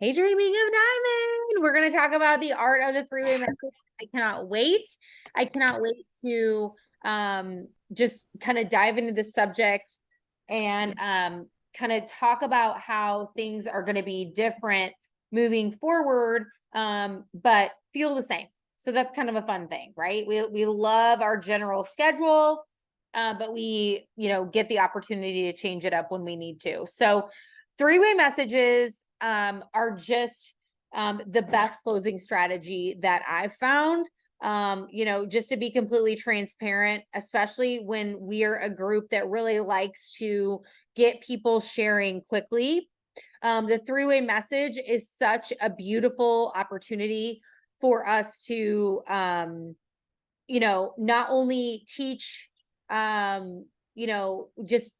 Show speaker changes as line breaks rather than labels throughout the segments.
Hey, Dreaming of Diamond. We're going to talk about the art of the three-way message. I cannot wait. I cannot wait to just kind of dive into the subject and kind of talk about how things are going to be different moving forward, but feel the same. So that's kind of a fun thing, right? We love our general schedule, but we, get the opportunity to change it up when we need to. So three-way messages are just the best closing strategy that I've found. Just to be completely transparent, especially when we are a group that really likes to get people sharing quickly. The three-way message is such a beautiful opportunity for us to, not only teach, just,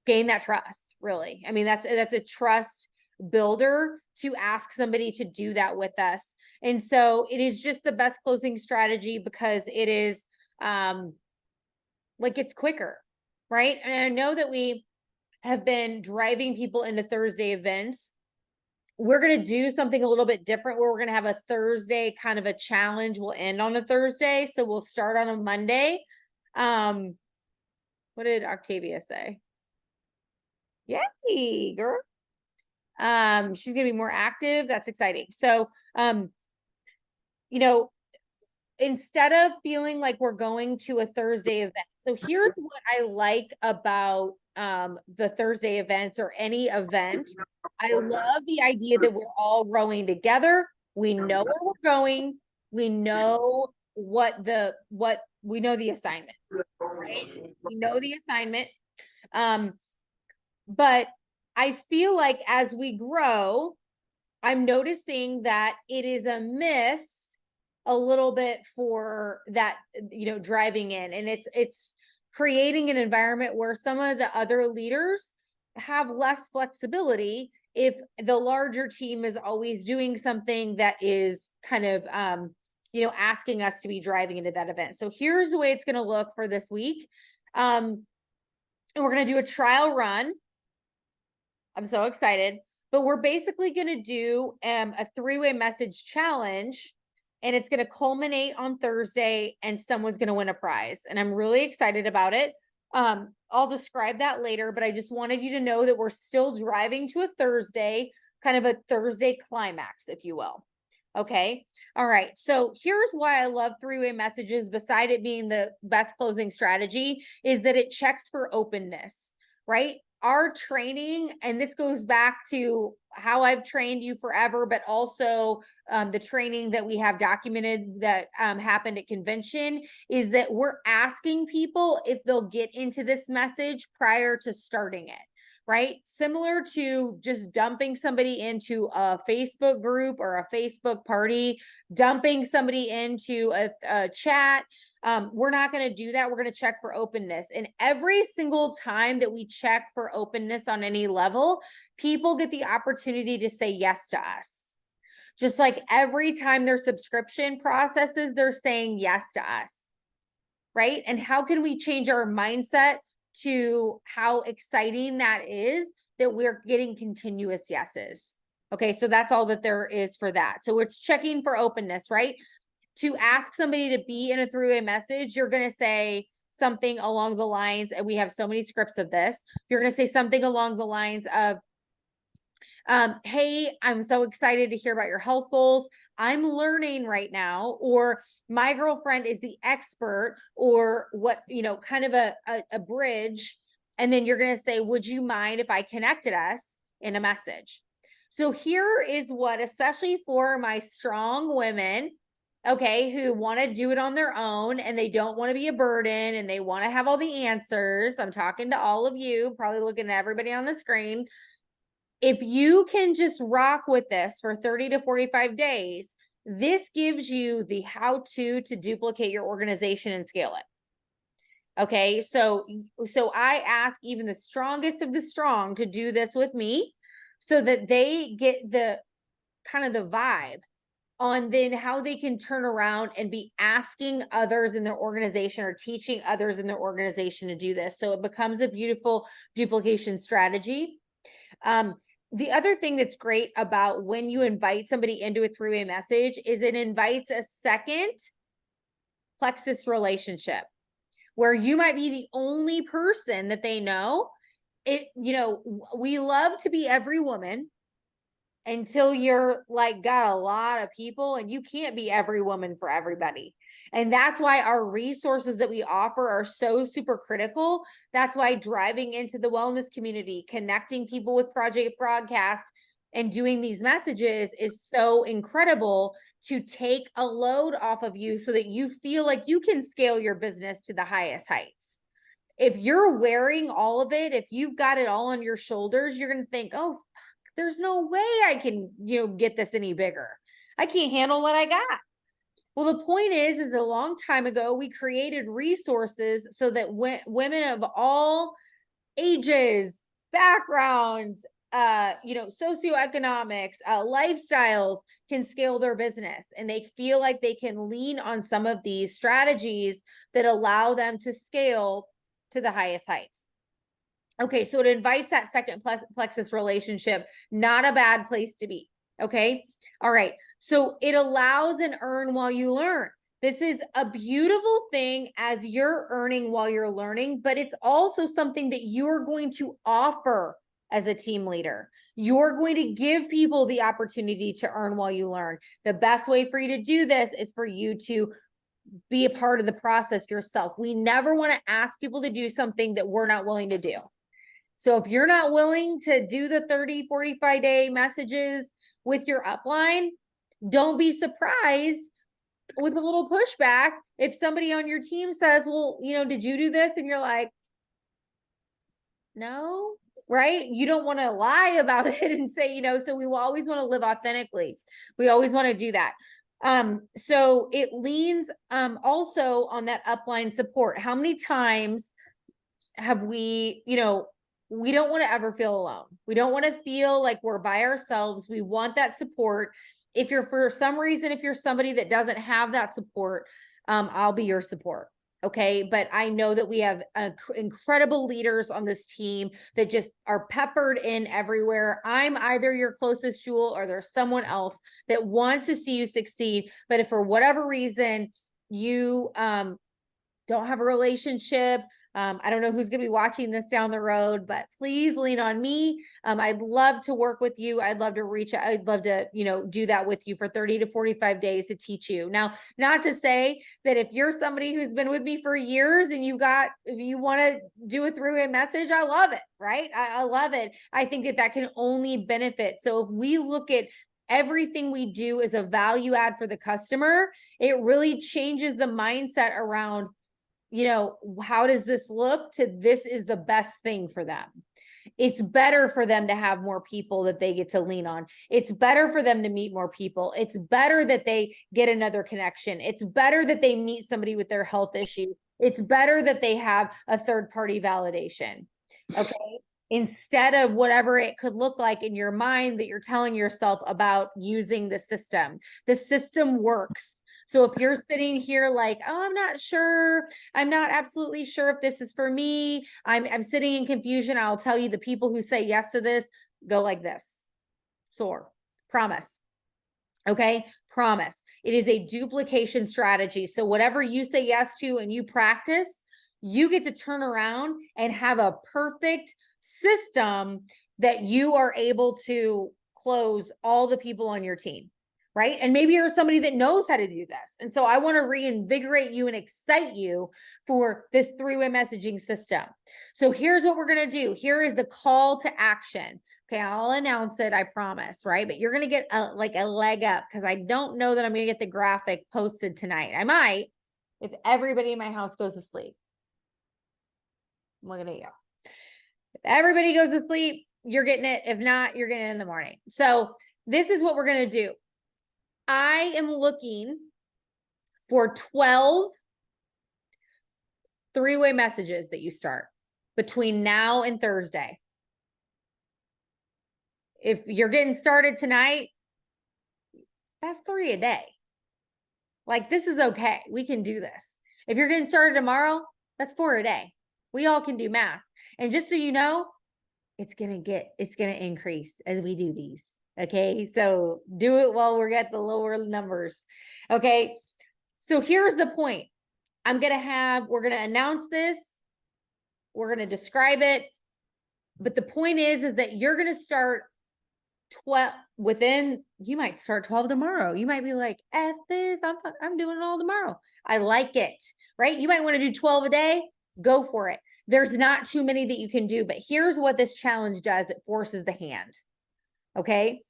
gain that trust, really. I mean, that's a trust builder to ask somebody to do that with us. And so it is just the best closing strategy because it is, it's quicker, right? And I know that we have been driving people into Thursday events. We're going to do something a little bit different where we're going to have a Thursday kind of a challenge. We'll end on a Thursday. So we'll start on a Monday. What did Octavia say? Yay, girl. She's going to be more active. That's exciting. So, instead of feeling like we're going to a Thursday event. So here's what I like about the Thursday events or any event. I love the idea that we're all rowing together. We know where we're going. We know we know the assignment, right? We know the assignment. But I feel like as we grow, I'm noticing that it is a miss a little bit for that, driving in, and it's creating an environment where some of the other leaders have less flexibility if the larger team is always doing something that is kind of asking us to be driving into that event. So here's the way it's going to look for this week. And we're going to do a trial run. I'm so excited. But we're basically going to do a three-way message challenge, and it's going to culminate on Thursday, and someone's going to win a prize. And I'm really excited about it. I'll describe that later, but I just wanted you to know that we're still driving to a Thursday, kind of a Thursday climax, if you will. Okay. All right. So here's why I love three-way messages, beside it being the best closing strategy, is that it checks for openness, right? Our training, and this goes back to how I've trained you forever, but also the training that we have documented that happened at convention, is that we're asking people if they'll get into this message prior to starting it, right? Similar to just dumping somebody into a Facebook group or a Facebook party, dumping somebody into a chat. We're not going to do that. We're going to check for openness. And every single time that we check for openness on any level, people get the opportunity to say yes to us. Just like every time their subscription processes, they're saying yes to us, right? And how can we change our mindset to how exciting that is, that we're getting continuous yeses? Okay, so that's all that there is for that. So we're checking for openness, right? To ask somebody to be in a three-way message, you're going to say something along the lines, and we have so many scripts of this. You're going to say something along the lines of, hey, I'm so excited to hear about your health goals. I'm learning right now, or my girlfriend is the expert, or what, kind of a bridge. And then you're going to say, would you mind if I connected us in a message? So here is what, especially for my strong women, okay, who want to do it on their own and they don't want to be a burden and they want to have all the answers. I'm talking to all of you, probably looking at everybody on the screen. If you can just rock with this for 30 to 45 days, this gives you the how-to to duplicate your organization and scale it. Okay, so I ask even the strongest of the strong to do this with me so that they get the kind of the vibe on then how they can turn around and be asking others in their organization or teaching others in their organization to do this. So it becomes a beautiful duplication strategy. the other thing that's great about when you invite somebody into a three-way message is it invites a second plexus relationship where you might be the only person that they know. We love to be every woman until you're like got a lot of people, and you can't be every woman for everybody. And that's why our resources that we offer are so super critical. That's why driving into the wellness community, connecting people with Project Broadcast, and doing these messages is so incredible to take a load off of you so that you feel like you can scale your business to the highest heights. If you're wearing all of it, if you've got it all on your shoulders, you're going to think, oh, there's no way I can, get this any bigger. I can't handle what I got. Well, the point is a long time ago, we created resources so that women of all ages, backgrounds, socioeconomics, lifestyles can scale their business, and they feel like they can lean on some of these strategies that allow them to scale to the highest heights. Okay, so it invites that second plexus relationship, not a bad place to be. Okay, all right. So it allows an earn while you learn. This is a beautiful thing as you're earning while you're learning, but it's also something that you're going to offer as a team leader. You're going to give people the opportunity to earn while you learn. The best way for you to do this is for you to be a part of the process yourself. We never want to ask people to do something that we're not willing to do. So if you're not willing to do the 30, 45-day messages with your upline, don't be surprised with a little pushback if somebody on your team says, well, did you do this? And you're like, no, right? You don't want to lie about it and say, so we will always want to live authentically. We always want to do that. So it leans also on that upline support. How many times have we don't want to ever feel alone. We don't want to feel like we're by ourselves. We want that support. If you're, for some reason, if you're somebody that doesn't have that support, I'll be your support. Okay. But I know that we have incredible leaders on this team that just are peppered in everywhere. I'm either your closest jewel or there's someone else that wants to see you succeed. But if for whatever reason you don't have a relationship, I don't know who's going to be watching this down the road, but please lean on me. I'd love to work with you. I'd love to reach out. I'd love to, do that with you for 30 to 45 days to teach you. Now, not to say that if you're somebody who's been with me for years and if you want to do a three-way message, I love it, right? I love it. I think that can only benefit. So if we look at everything we do as a value add for the customer, it really changes the mindset around, how does this look to this is the best thing for them. It's better for them to have more people that they get to lean on. It's better for them to meet more people. It's better that they get another connection. It's better that they meet somebody with their health issue. It's better that they have a third party validation. Okay. Instead of whatever it could look like in your mind that you're telling yourself about using the system. The system works. So if you're sitting here like, oh, I'm not sure, I'm not absolutely sure if this is for me, I'm sitting in confusion, I'll tell you the people who say yes to this go like this. SOAR. Promise. Okay. Promise. It is a duplication strategy. So whatever you say yes to and you practice, you get to turn around and have a perfect system that you are able to close all the people on your team. Right. And maybe you're somebody that knows how to do this. And so I want to reinvigorate you and excite you for this three-way messaging system. So here's what we're going to do. Here is the call to action. Okay. I'll announce it. I promise. Right. But you're going to get a leg up because I don't know that I'm going to get the graphic posted tonight. I might if everybody in my house goes to sleep. Look at you. If everybody goes to sleep, you're getting it. If not, you're getting it in the morning. So this is what we're going to do. I am looking for 12 three-way messages that you start between now and Thursday. If you're getting started tonight, that's 3 a day. Like, this is okay. We can do this. If you're getting started tomorrow, that's 4 a day. We all can do math. And just so you know, it's going to increase as we do these. Okay. So do it while we're at the lower numbers. Okay. So here's the point. we're going to announce this. We're going to describe it. But the point is that you're going to start 12 you might start 12 tomorrow. You might be like, F this, I'm doing it all tomorrow. I like it, right? You might want to do 12 a day. Go for it. There's not too many that you can do, but here's what this challenge does. It forces the hand. Okay.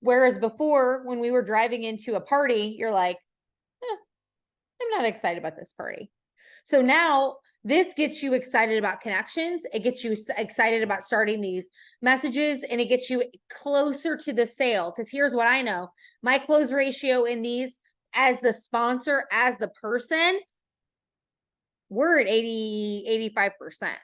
Whereas before, when we were driving into a party, you're like, I'm not excited about this party. So now this gets you excited about connections. It gets you excited about starting these messages, and it gets you closer to the sale. Because here's what I know. My close ratio in these, as the sponsor, as the person, we're at 85%.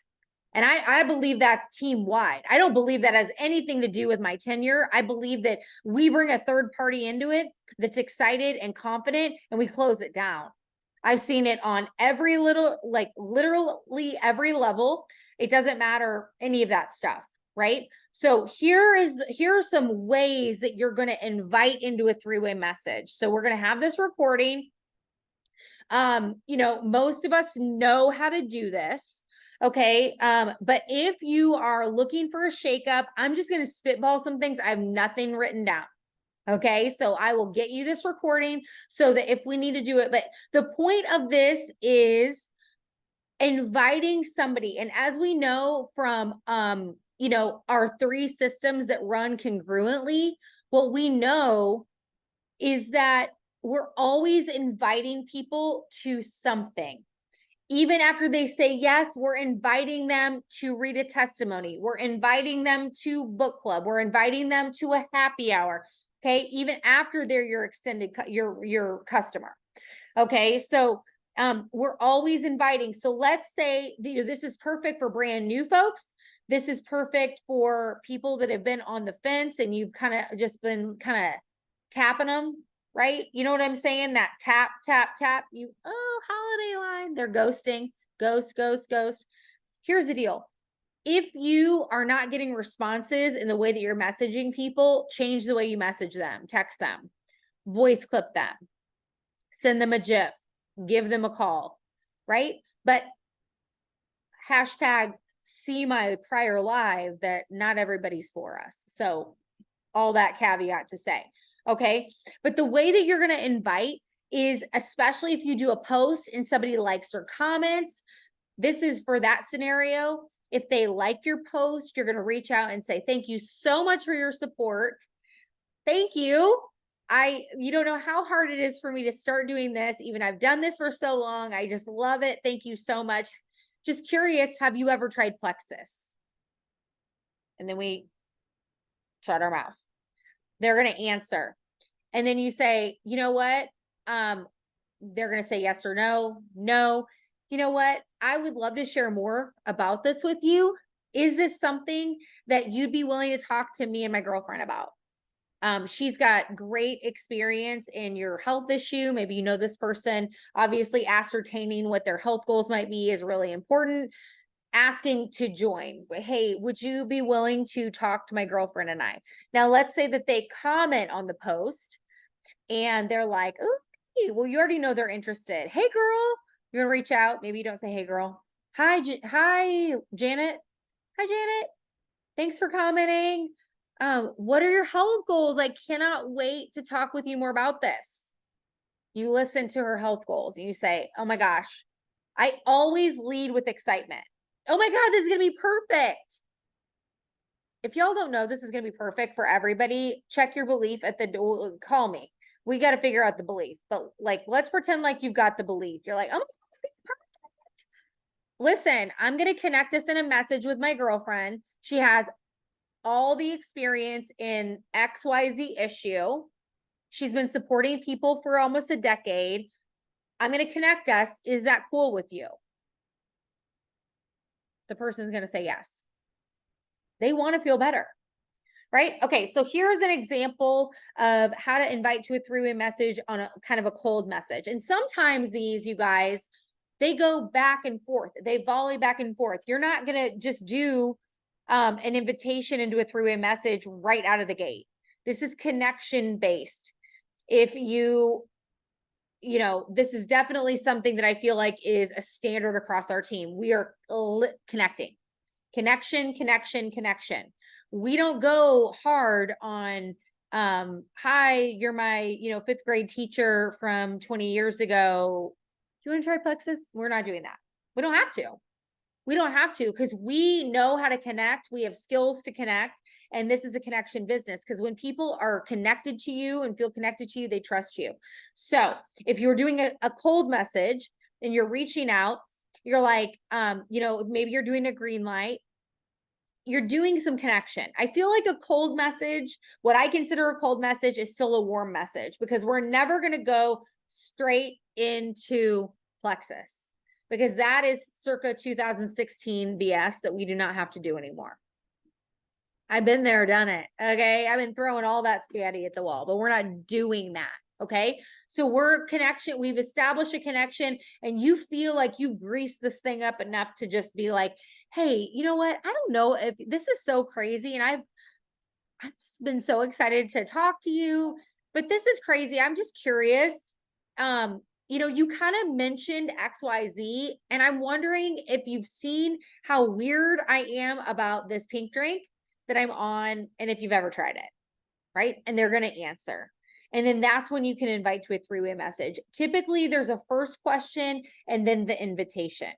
And I believe that's team wide. I don't believe that has anything to do with my tenure. I believe that we bring a third party into it that's excited and confident, and we close it down. I've seen it on every little, like literally every level. It doesn't matter any of that stuff, right? So here are some ways that you're going to invite into a three-way message. So we're going to have this recording. Most of us know how to do this. Okay. But if you are looking for a shakeup, I'm just going to spitball some things. I have nothing written down. Okay. So I will get you this recording so that if we need to do it, but the point of this is inviting somebody. And as we know from, our three systems that run congruently, what we know is that we're always inviting people to something. Even after they say yes, we're inviting them to read a testimony. We're inviting them to book club. We're inviting them to a happy hour. Okay. Even after they're your extended, your customer. Okay. So we're always inviting. So let's say, this is perfect for brand new folks. This is perfect for people that have been on the fence and you've kind of just been kind of tapping them, right? You know what I'm saying? That tap, tap, tap. Holiday line. They're ghosting. Ghost, ghost, ghost. Here's the deal. If you are not getting responses in the way that you're messaging people, change the way you message them, text them, voice clip them, send them a GIF, give them a call, right? But hashtag see my prior live that not everybody's for us. So all that caveat to say, okay? But the way that you're going to invite is, especially if you do a post and somebody likes or comments, this is for that scenario. If they like your post, you're going to reach out and say, thank you so much for your support. Thank you. You don't know how hard it is for me to start doing this. Even I've done this for so long. I just love it. Thank you so much. Just curious, have you ever tried Plexus? And then we shut our mouth. They're going to answer. And then you say, you know what? They're going to say yes or no. No. You know what? I would love to share more about this with you. Is this something that you'd be willing to talk to me and my girlfriend about? She's got great experience in your health issue. Maybe you know this person. Obviously, ascertaining what their health goals might be is really important. Asking to join. Hey, would you be willing to talk to my girlfriend and I? Now, let's say that they comment on the post and they're like, oh, hey, well, you already know they're interested. Hey, girl, you're going to reach out. Maybe you don't say, hey, girl. Hi, Janet. Hi, Janet. Thanks for commenting. What are your health goals? I cannot wait to talk with you more about this. You listen to her health goals and you say, oh my gosh, I always lead with excitement. Oh my God, this is going to be perfect. If y'all don't know this is going to be perfect for everybody, check your belief at the door. Call me. We got to figure out the belief. But let's pretend like you've got the belief. You're like, oh my God, this is perfect. Listen, I'm going to connect us in a message with my girlfriend. She has all the experience in XYZ issue. She's been supporting people for almost a decade. I'm going to connect us. Is that cool with you? The person's going to say yes. They want to feel better, right? Okay, so here's an example of how to invite to a three-way message on a kind of a cold message. And sometimes these, you guys, they go back and forth. They volley back and forth. You're not going to just do an invitation into a three-way message right out of the gate. This is connection based. If this is definitely something that I feel like is a standard across our team. We are connecting, connection. We don't go hard on, hi, you're my, fifth grade teacher from 20 years ago. Do you want to try Plexus? We're not doing that. We don't have to. We don't have to, because we know how to connect. We have skills to connect. And this is a connection business, because when people are connected to you and feel connected to you, they trust you. So if you're doing a cold message and you're reaching out, you're like, maybe you're doing a green light, you're doing some connection. I feel like a cold message, what I consider a cold message, is still a warm message, because we're never going to go straight into Plexus, because that is circa 2016 BS that we do not have to do anymore. I've been there, done it. Okay. I've been throwing all that spaghetti at the wall, but we're not doing that. Okay. So we've established a connection, and you feel like you've greased this thing up enough to just be like, hey, you know what? I don't know if this is so crazy, and I've been so excited to talk to you, but this is crazy. I'm just curious. You kind of mentioned XYZ, and I'm wondering if you've seen how weird I am about this pink drink that I'm on, and if you've ever tried it, right? And they're going to answer. And then that's when you can invite to a three-way message. Typically, there's a first question and then the invitation.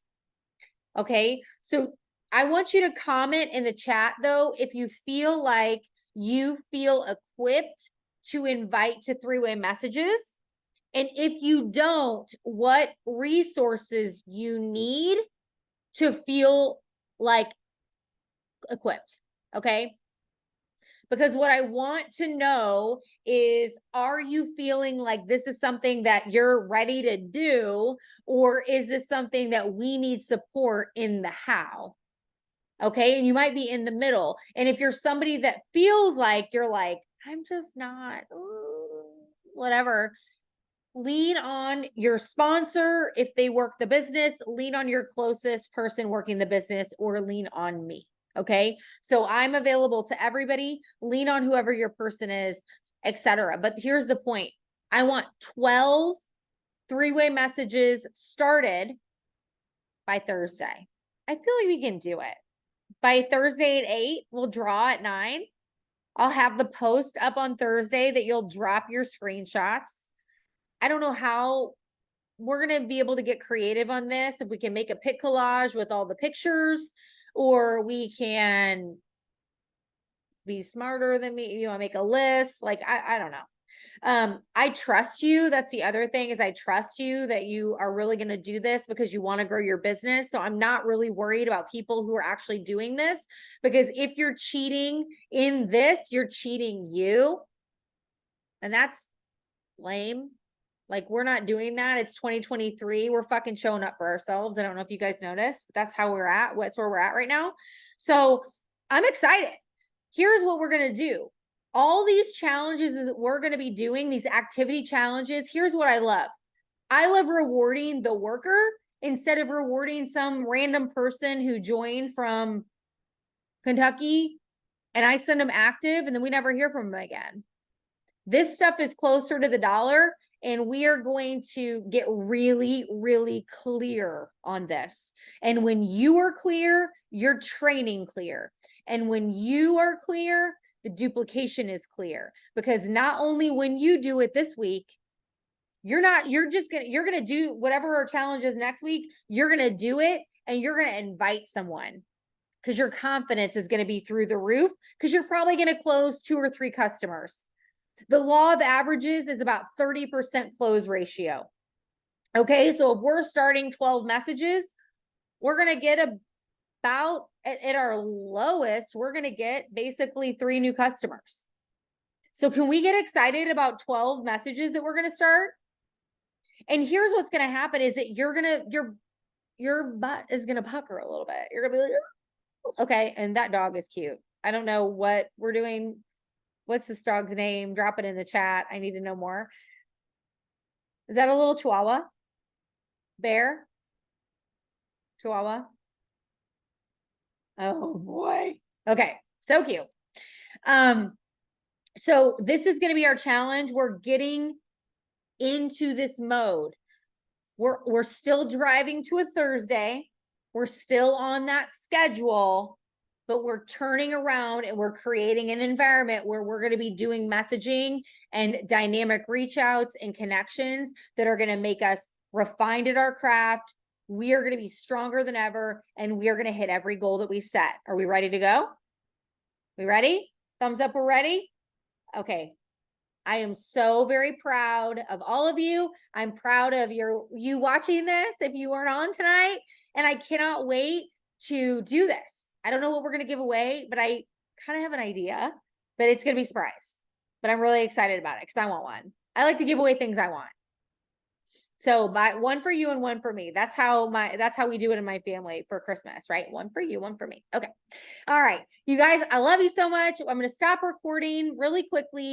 Okay. So I want you to comment in the chat, though, if you feel like you feel equipped to invite to three-way messages. And if you don't, what resources you need to feel like equipped. Okay. Because what I want to know is, are you feeling like this is something that you're ready to do? Or is this something that we need support in the how? Okay. And you might be in the middle. And if you're somebody that feels like you're like, I'm just not, whatever, lean on your sponsor if they work the business, lean on your closest person working the business, or lean on me. Okay. So I'm available to everybody. Lean on whoever your person is, etc. But here's the point. I want 12 three-way messages started by Thursday. I feel like we can do it. By Thursday at 8, we'll draw at 9. I'll have the post up on Thursday that you'll drop your screenshots. I don't know how we're going to be able to get creative on this. If we can make a pic collage with all the pictures, or we can be smarter than me, make a list. Like, I don't know. I trust you. That's the other thing, is I trust you that you are really going to do this because you want to grow your business. So I'm not really worried about people who are actually doing this, because if you're cheating in this, you're cheating you. And that's lame. Like, we're not doing that. It's 2023. We're fucking showing up for ourselves. I don't know if you guys noticed, but that's how we're at. That's where we're at right now. So I'm excited. Here's what we're going to do. All these challenges that we're going to be doing, these activity challenges, here's what I love. I love rewarding the worker instead of rewarding some random person who joined from Kentucky and I send them active and then we never hear from them again. This stuff is closer to the dollar, and we are going to get really, really clear on this. And when you are clear, you're training clear. And when you are clear, the duplication is clear, because not only when you do it this week, you're going to do whatever our challenge is next week. You're going to do it, and you're going to invite someone, because your confidence is going to be through the roof, because you're probably going to close 2 or 3 customers. The law of averages is about 30% close ratio. Okay, so if we're starting 12 messages, we're going to get about, at our lowest, we're going to get basically 3 new customers. So can we get excited about 12 messages that we're going to start? And here's what's going to happen is that your butt is going to pucker a little bit. You're going to be like, okay, and that dog is cute. I don't know what we're doing. What's this dog's name? Drop it in the chat. I need to know more. Is that a little Chihuahua? Bear? Chihuahua? Oh boy. Okay, so cute. So this is going to be our challenge. We're getting into this mode. We're still driving to a Thursday. We're still on that schedule, but we're turning around and we're creating an environment where we're going to be doing messaging and dynamic reach outs and connections that are going to make us refined at our craft. We are going to be stronger than ever, and we are going to hit every goal that we set. Are we ready to go? We ready? Thumbs up, we're ready? Okay. I am so very proud of all of you. I'm proud of you watching this if you weren't on tonight. And I cannot wait to do this. I don't know what we're going to give away, but I kind of have an idea, but it's going to be a surprise. But I'm really excited about it because I want one. I like to give away things I want. So one for you and one for me. That's how we do it in my family for Christmas, right? One for you, one for me. Okay. All right. You guys, I love you so much. I'm going to stop recording really quickly.